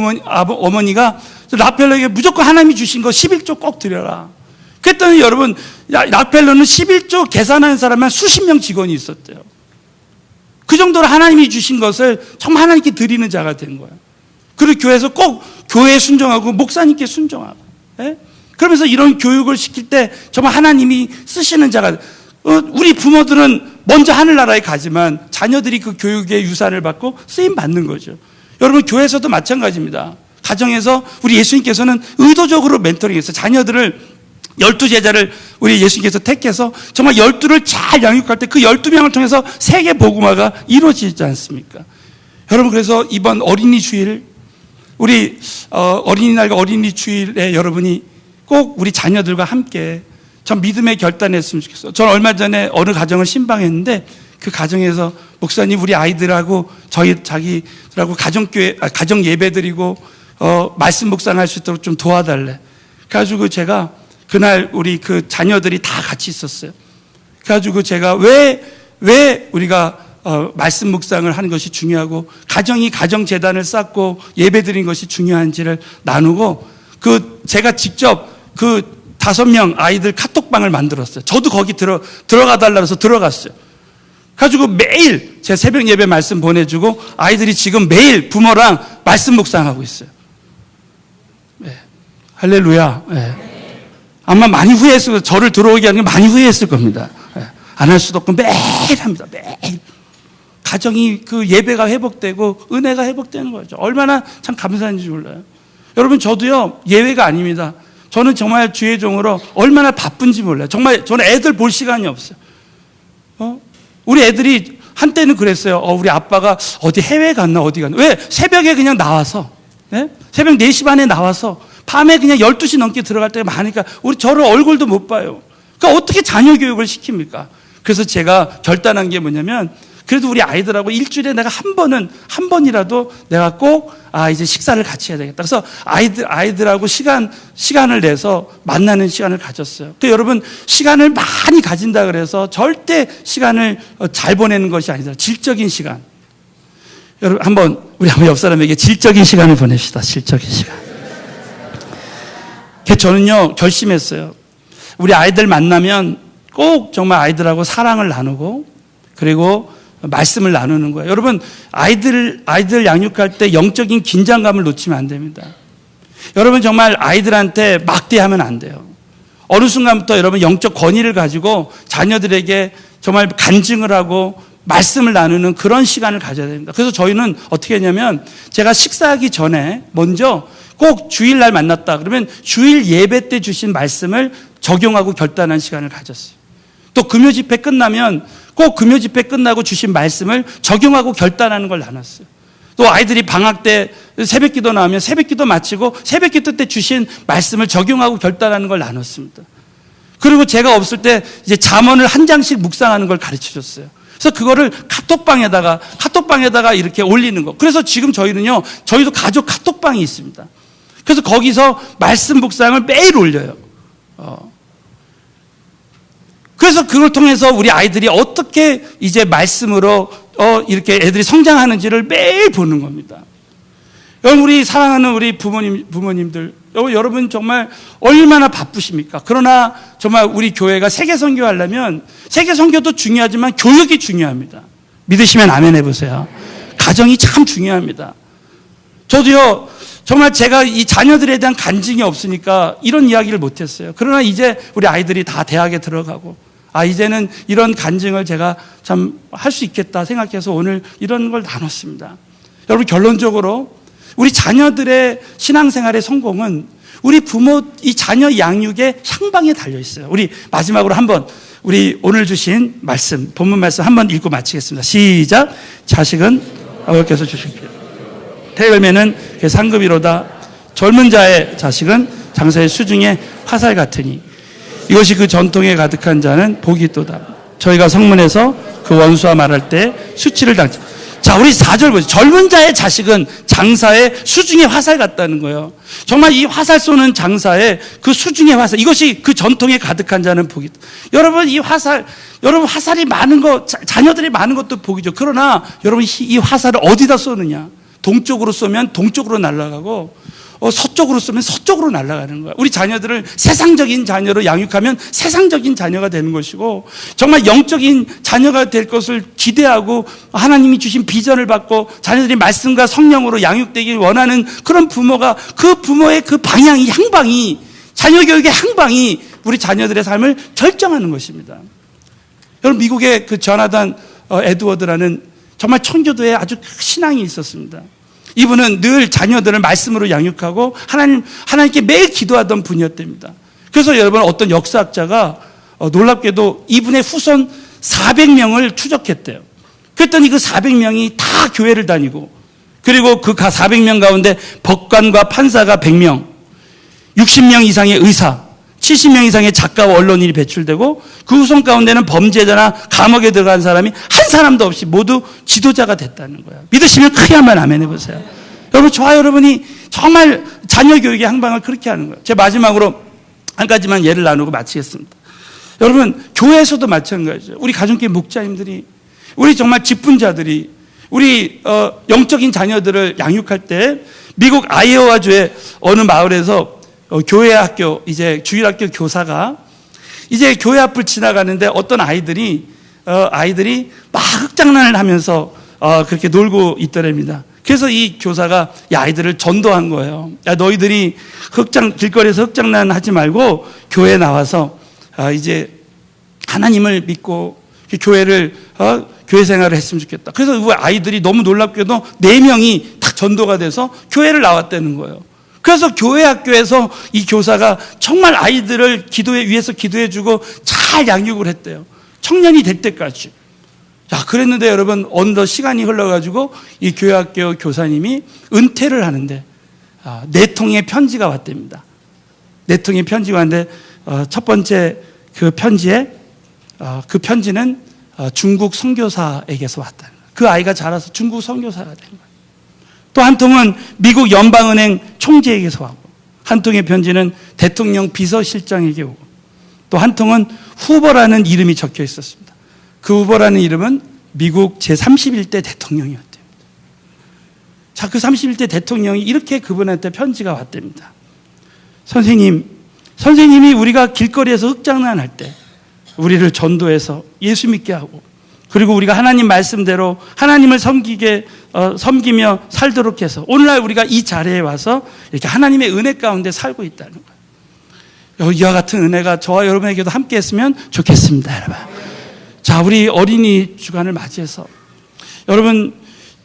어머니가 라펠러에게 무조건 하나님이 주신 거 11조 꼭 드려라. 그랬더니 여러분, 라펠러는 11조 계산하는 사람만 수십 명 직원이 있었대요. 그 정도로 하나님이 주신 것을 정말 하나님께 드리는 자가 된 거예요. 그리고 교회에서 꼭 교회에 순종하고 목사님께 순종하고. 예? 그러면서 이런 교육을 시킬 때 정말 하나님이 쓰시는 자가, 우리 부모들은 먼저 하늘나라에 가지만 자녀들이 그 교육의 유산을 받고 쓰임 받는 거죠. 여러분, 교회에서도 마찬가지입니다. 가정에서 우리 예수님께서는 의도적으로 멘토링했어요. 자녀들을 12제자를 우리 예수님께서 택해서 정말 12를 잘 양육할 때 그 12명을 통해서 세계 복음화가 이루어지지 않습니까? 여러분, 그래서 이번 어린이 주일, 우리 어린이날과 어린이 주일에 여러분이 꼭 우리 자녀들과 함께 전 믿음의 결단했으면 좋겠어요. 저는 얼마 전에 어느 가정을 신방했는데 그 가정에서 목사님, 우리 아이들하고 자기들하고 가정 예배 드리고 말씀 묵상할 수 있도록 좀 도와달래. 그래가지고 제가 그날 우리 그 자녀들이 다 같이 있었어요. 그래가지고 제가 왜 우리가 말씀 묵상을 하는 것이 중요하고 가정이 가정재단을 쌓고 예배 드린 것이 중요한지를 나누고 제가 직접 5명 아이들 카톡방을 만들었어요. 저도 거기 들어가 달라고 해서 들어갔어요. 그래가지고 매일 제 새벽 예배 말씀 보내주고 아이들이 지금 매일 부모랑 말씀 묵상하고 있어요. 네. 할렐루야. 네. 아마 많이 후회했을 거예요. 저를 들어오게 하는 게 많이 후회했을 겁니다. 안 할 수도 없고 매일 합니다. 매일. 가정이 그 예배가 회복되고 은혜가 회복되는 거죠. 얼마나 참 감사한지 몰라요. 여러분, 저도요, 예외가 아닙니다. 저는 정말 주의 종으로 얼마나 바쁜지 몰라요. 정말 저는 애들 볼 시간이 없어요. 우리 애들이 한때는 그랬어요. 우리 아빠가 어디 해외 갔나 어디 갔나. 왜? 새벽에 그냥 나와서, 네? 새벽 4시 반에 나와서 밤에 그냥 12시 넘게 들어갈 때가 많으니까 저를 얼굴도 못 봐요. 그러니까 어떻게 자녀 교육을 시킵니까? 그래서 제가 결단한 게 뭐냐면, 그래도 우리 아이들하고 일주일에 내가 한 번이라도 내가 꼭 이제 식사를 같이 해야 되겠다. 그래서 아이들하고 시간을 내서 만나는 시간을 가졌어요. 또 여러분, 시간을 많이 가진다 그래서 절대 시간을 잘 보내는 것이 아니다. 질적인 시간. 여러분, 우리 한번 옆 사람에게 질적인 시간을 보냅시다. 질적인 시간. 저는요, 결심했어요. 우리 아이들 만나면 꼭 정말 아이들하고 사랑을 나누고 그리고 말씀을 나누는 거예요. 여러분, 아이들 양육할 때 영적인 긴장감을 놓치면 안 됩니다. 여러분, 정말 아이들한테 막대하면 안 돼요. 어느 순간부터 여러분 영적 권위를 가지고 자녀들에게 정말 간증을 하고 말씀을 나누는 그런 시간을 가져야 됩니다. 그래서 저희는 어떻게 했냐면, 제가 식사하기 전에 먼저 꼭 주일날 만났다 그러면 주일 예배 때 주신 말씀을 적용하고 결단한 시간을 가졌어요. 또 금요 집회 끝나면 꼭 금요 집회 끝나고 주신 말씀을 적용하고 결단하는 걸 나눴어요. 또 아이들이 방학 때 새벽 기도 나오면 새벽 기도 마치고 새벽 기도 때 주신 말씀을 적용하고 결단하는 걸 나눴습니다. 그리고 제가 없을 때 이제 잠언을 한 장씩 묵상하는 걸 가르쳐 줬어요. 그래서 그거를 카톡방에다가 이렇게 올리는 거. 그래서 지금 저희도 가족 카톡방이 있습니다. 그래서 거기서 말씀 묵상을 매일 올려요. 그래서 그걸 통해서 우리 아이들이 어떻게 이제 말씀으로 이렇게 애들이 성장하는지를 매일 보는 겁니다. 여러분, 우리 사랑하는 우리 부모님들, 여러분 정말 얼마나 바쁘십니까? 그러나 정말 우리 교회가 세계 선교하려면 세계 선교도 중요하지만 교육이 중요합니다. 믿으시면 아멘 해보세요. 가정이 참 중요합니다. 저도요, 정말 제가 이 자녀들에 대한 간증이 없으니까 이런 이야기를 못했어요. 그러나 이제 우리 아이들이 다 대학에 들어가고, 이제는 이런 간증을 제가 참 할 수 있겠다 생각해서 오늘 이런 걸 나눴습니다. 여러분, 결론적으로 우리 자녀들의 신앙생활의 성공은 우리 부모, 이 자녀 양육의 향방에 달려 있어요. 우리 마지막으로 한번 우리 오늘 주신 말씀, 본문 말씀 한번 읽고 마치겠습니다. 시작. 자식은 아버지께서 주신 태열매는 그 상급이로다. 젊은 자의 자식은 장사의 수중에 화살 같으니 이것이 그 전통에 가득한 자는 복이 있도다. 저희가 성문에서 그 원수와 말할 때 수치를 당치. 자, 우리 4절 보세요. 젊은 자의 자식은 장사의 수중의 화살 같다는 거예요. 정말 이 화살 쏘는 장사의 그 수중의 화살, 이것이 그 전통에 가득한 자는 복이다. 여러분, 이 화살, 여러분 화살이 많은 거, 자녀들이 많은 것도 복이죠. 그러나 여러분 이 화살을 어디다 쏘느냐? 동쪽으로 쏘면 동쪽으로 날아가고 서쪽으로 쏘면 서쪽으로 날아가는 거야. 우리 자녀들을 세상적인 자녀로 양육하면 세상적인 자녀가 되는 것이고, 정말 영적인 자녀가 될 것을 기대하고 하나님이 주신 비전을 받고 자녀들이 말씀과 성령으로 양육되길 원하는 그런 부모가, 그 부모의 그 방향이, 향방이, 자녀 교육의 향방이 우리 자녀들의 삶을 결정하는 것입니다. 여러분, 미국의 그 조나단 에드워드라는 정말 청교도에 아주 신앙이 있었습니다. 이분은 늘 자녀들을 말씀으로 양육하고 하나님께 매일 기도하던 분이었답니다. 그래서 여러분, 어떤 역사학자가 놀랍게도 이분의 후손 400명을 추적했대요. 그랬더니 그 400명이 다 교회를 다니고, 그리고 그 400명 가운데 법관과 판사가 100명, 60명 이상의 의사, 70명 이상의 작가와 언론인이 배출되고, 그 후손 가운데는 범죄자나 감옥에 들어간 사람이 한 사람도 없이 모두 지도자가 됐다는 거예요. 믿으시면 크게 한번 아멘 해보세요. 여러분, 저와 여러분이 정말 자녀 교육의 향방을 그렇게 하는 거예요. 제가 마지막으로 한 가지만 예를 나누고 마치겠습니다. 여러분, 교회에서도 마찬가지죠. 우리 가정교회 목자님들이, 우리 정말 직분자들이 우리 영적인 자녀들을 양육할 때, 미국 아이오와주의 어느 마을에서 교회 학교, 이제 주일학교 교사가 이제 교회 앞을 지나가는데 어떤 아이들이 막 흙장난을 하면서 그렇게 놀고 있더랍니다. 그래서 이 교사가 이 아이들을 전도한 거예요. 야, 너희들이 길거리에서 흙장난 하지 말고 교회에 나와서 이제 하나님을 믿고 교회를 교회 생활을 했으면 좋겠다. 그래서 그 아이들이 너무 놀랍게도 4명이 다 전도가 돼서 교회를 나왔다는 거예요. 그래서 교회 학교에서 이 교사가 정말 아이들을 위해서 기도해주고 잘 양육을 했대요. 청년이 될 때까지. 자, 그랬는데 여러분, 어느덧 시간이 흘러가지고 이 교회 학교 교사님이 은퇴를 하는데 4통의 편지가 왔답니다. 4통의 편지가 왔는데 첫 번째 그 편지에 그 편지는 중국 선교사에게서 왔다는 거예요. 그 아이가 자라서 중국 선교사가 된 거예요. 또 한 통은 미국 연방은행 총재에게서 하고, 한 통의 편지는 대통령 비서실장에게 오고, 또 한 통은 후보라는 이름이 적혀 있었습니다. 그 후보라는 이름은 미국 제31대 대통령이었대요. 자, 그 31대 대통령이 이렇게 그분한테 편지가 왔답니다. 선생님이 우리가 길거리에서 흙장난할 때 우리를 전도해서 예수 믿게 하고, 그리고 우리가 하나님 말씀대로 하나님을 섬기며 살도록 해서 오늘날 우리가 이 자리에 와서 이렇게 하나님의 은혜 가운데 살고 있다는 거예요. 이와 같은 은혜가 저와 여러분에게도 함께 했으면 좋겠습니다, 여러분. 자, 우리 어린이 주간을 맞이해서 여러분,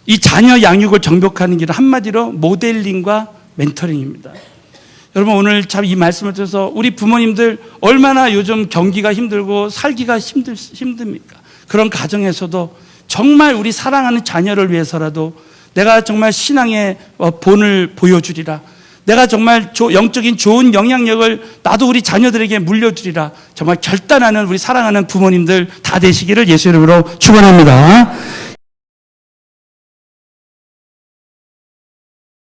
이 자녀 양육을 정복하는 길은 한마디로 모델링과 멘토링입니다. 여러분, 오늘 참 이 말씀을 들어서 우리 부모님들 얼마나 요즘 경기가 힘들고 살기가 힘듭니까? 그런 가정에서도 정말 우리 사랑하는 자녀를 위해서라도 내가 정말 신앙의 본을 보여주리라, 내가 정말 영적인 좋은 영향력을 나도 우리 자녀들에게 물려주리라, 정말 결단하는 우리 사랑하는 부모님들 다 되시기를 예수 이름으로 축원합니다.